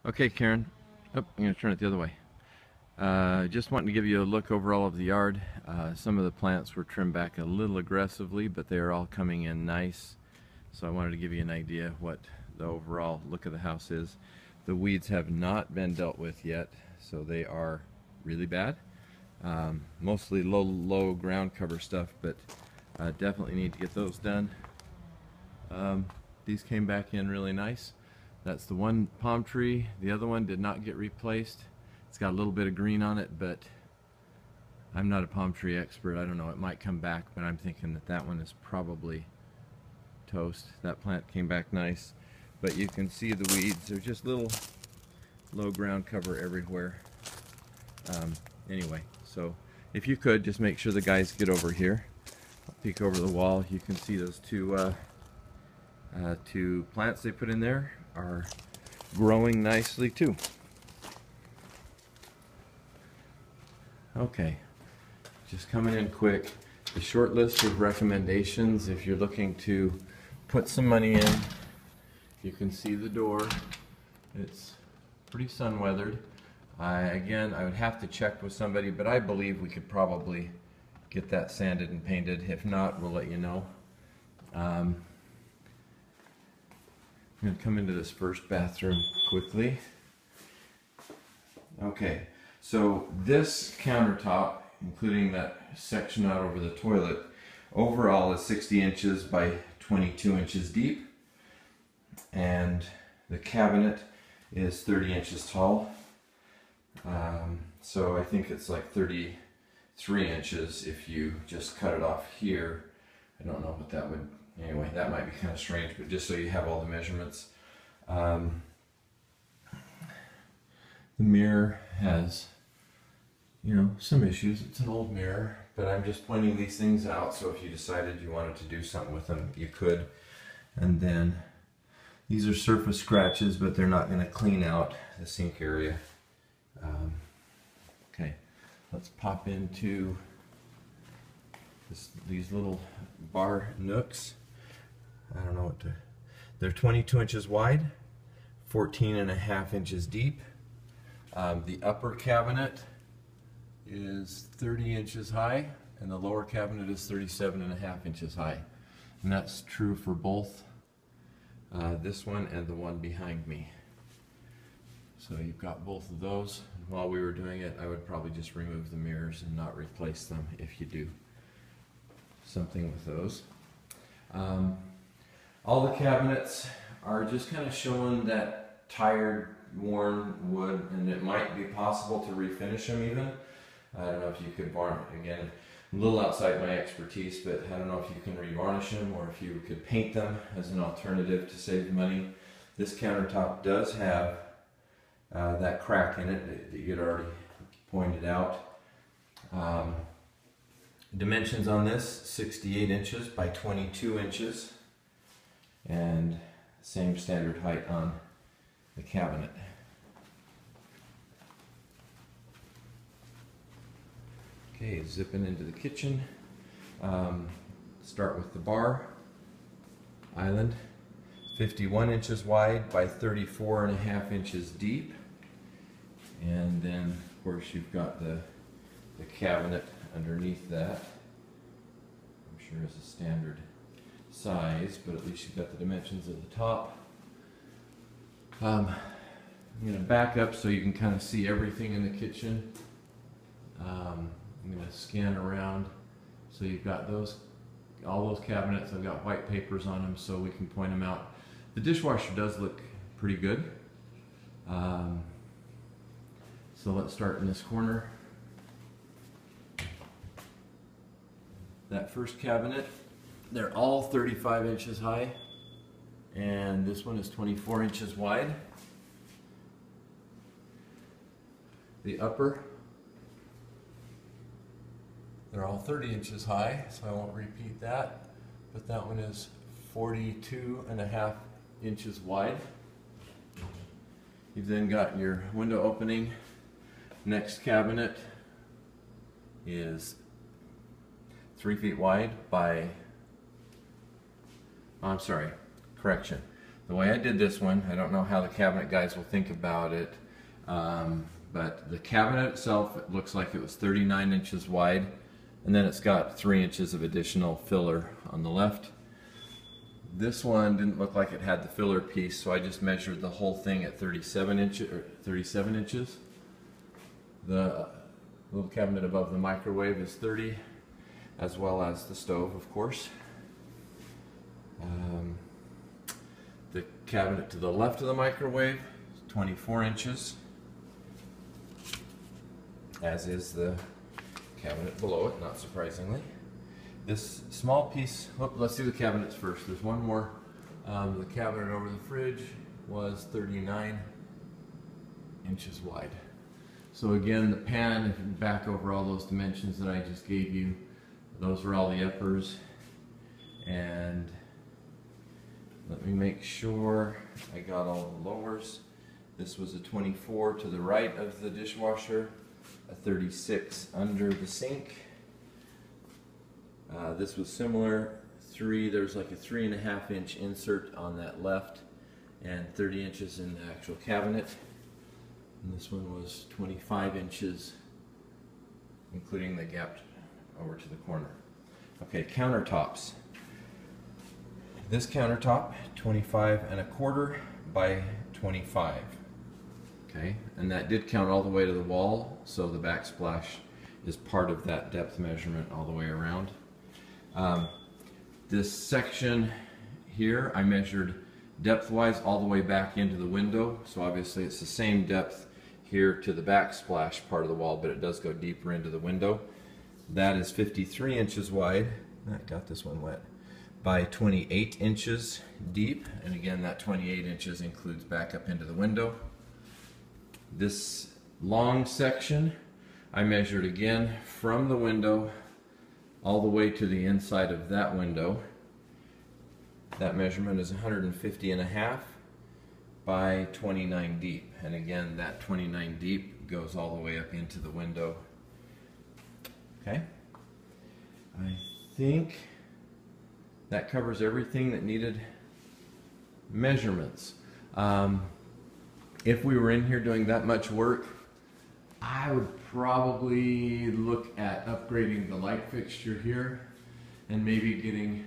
Okay, Karen. Oh, I'm going to turn it the other way. Just wanting to give you a look over all of the yard. Some of the plants were trimmed back a little aggressively, but they are all coming in nice. So I wanted to give you an idea what the overall look of the house is. The weeds have not been dealt with yet, so they are really bad. Mostly low ground cover stuff, but definitely need to get those done. These came back in really nice. That's the one palm tree. The other one did not get replaced. It's got a little bit of green on it, but I'm not a palm tree expert. I don't know, it might come back, but I'm thinking that that one is probably toast. That plant came back nice, but you can see the weeds. They're just little low ground cover everywhere. Anyway, so if you could just make sure the guys get over here. I'll peek over the wall. You can see those two plants they put in there are growing nicely too. Okay, just coming in quick. The short list of recommendations if you're looking to put some money in. You can see the door. It's pretty sun weathered. Again, I would have to check with somebody, but I believe we could probably get that sanded and painted. If not, we'll let you know. I'm going to come into this first bathroom quickly. Okay, so this countertop, including that section out over the toilet, overall is 60 inches by 22 inches deep, and the cabinet is 30 inches tall. So I think it's like 33 inches if you just cut it off here. I don't know what that would, anyway, that might be kind of strange, but just so you have all the measurements. The mirror has, you know, some issues. It's an old mirror, but I'm just pointing these things out, so if you decided you wanted to do something with them, you could. And then these are surface scratches, but they're not going to clean out the sink area. Okay, let's pop into these little bar nooks. I don't know what to... They're 22 inches wide, 14.5 inches deep. The upper cabinet is 30 inches high, and the lower cabinet is 37.5 inches high. And that's true for both this one and the one behind me. So you've got both of those. And while we were doing it, I would probably just remove the mirrors and not replace them if you do something with those. All the cabinets are just kind of showing that tired, worn wood, and it might be possible to refinish them even. I don't know if you could varnish, again, a little outside my expertise, but I don't know if you can revarnish them or if you could paint them as an alternative to save money. This countertop does have that crack in it that you had already pointed out. Dimensions on this, 68 inches by 22 inches, and same standard height on the cabinet. Okay, zipping into the kitchen. Start with the bar island, 51 inches wide by 34.5 inches deep. And then, of course, you've got the cabinet underneath that. I'm sure it's a standard size, but at least you've got the dimensions at the top. I'm going to back up so you can kind of see everything in the kitchen. I'm going to scan around. So you've got all those cabinets. I've got white papers on them so we can point them out. The dishwasher does look pretty good. So let's start in this corner. That first cabinet, they're all 35 inches high, and this one is 24 inches wide. The upper, they're all 30 inches high, so I won't repeat that, but that one is 42.5 inches wide. You've then got your window opening. Next cabinet is 3 feet wide by, oh, I'm sorry, correction. the way I did this one, I don't know how the cabinet guys will think about it, but the cabinet itself, it looks like it was 39 inches wide, and then it's got 3 inches of additional filler on the left. This one didn't look like it had the filler piece, so I just measured the whole thing at 37 inches. The little cabinet above the microwave is 30, as well as the stove, of course. The cabinet to the left of the microwave is 24 inches, as is the cabinet below it, not surprisingly. This small piece, let's do the cabinets first. There's one more. The cabinet over the fridge was 39 inches wide. So again, the pan, if you back over all those dimensions that I just gave you, those are all the uppers. And let me make sure I got all the lowers. This was a 24 to the right of the dishwasher, a 36 under the sink. This was similar, there's like a 3.5 inch insert on that left and 30 inches in the actual cabinet. And this one was 25 inches, including the gap over to the corner. Okay, countertops. This countertop, 25.25 by 25. Okay, and that did count all the way to the wall, so the backsplash is part of that depth measurement all the way around. This section here I measured depth-wise all the way back into the window, so obviously it's the same depth here to the backsplash part of the wall, but it does go deeper into the window. That is 53 inches wide. I got this one wet. By 28 inches deep, and again that 28 inches includes back up into the window. This long section I measured again from the window all the way to the inside of that window. That measurement is 150.5 by 29 deep, and again that 29 deep goes all the way up into the window. Okay, I think that covers everything that needed measurements. If we were in here doing that much work, I would probably look at upgrading the light fixture here and maybe getting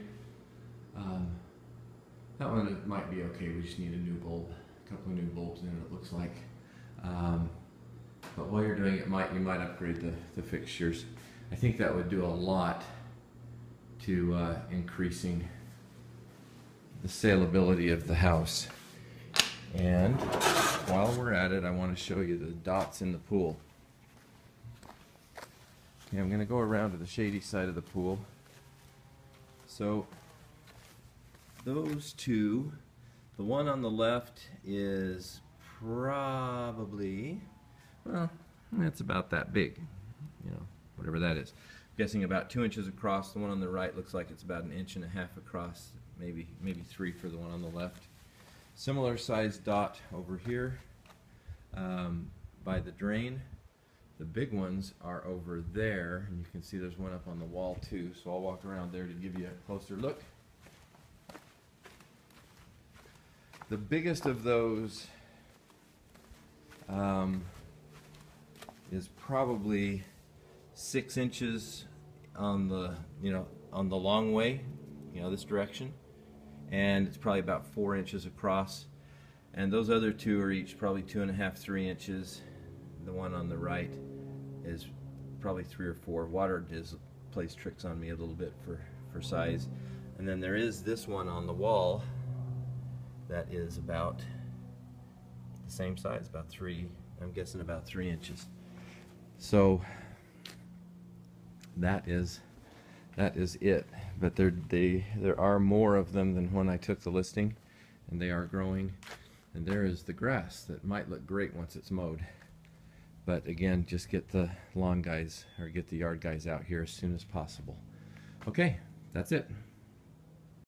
that one. It might be okay. We just need a new bulb, a couple of new bulbs in it, it looks like. But while you're doing it, you might upgrade the fixtures. I think that would do a lot to increasing the saleability of the house. And while we're at it, I want to show you the dots in the pool. Okay, I'm going to go around to the shady side of the pool. So those two, the one on the left is probably, well, it's about that big, you know, whatever that is. I'm guessing about 2 inches across. The one on the right looks like it's about 1.5 inches across, maybe 3 for the one on the left. Similar sized dot over here by the drain. The big ones are over there, and you can see there's one up on the wall too, so I'll walk around there to give you a closer look. The biggest of those is probably 6 inches on the, on the long way, this direction, and it's probably about 4 inches across. And those other two are each probably 2.5, 3 inches. The one on the right is probably 3 or 4. Water plays tricks on me a little bit for size. And then there is this one on the wall that is about the same size, about 3, I'm guessing about 3 inches. So that is it. But there are more of them than when I took the listing, and they are growing. And there is the grass that might look great once it's mowed. But again, just get the lawn guys or get the yard guys out here as soon as possible. Okay, that's it.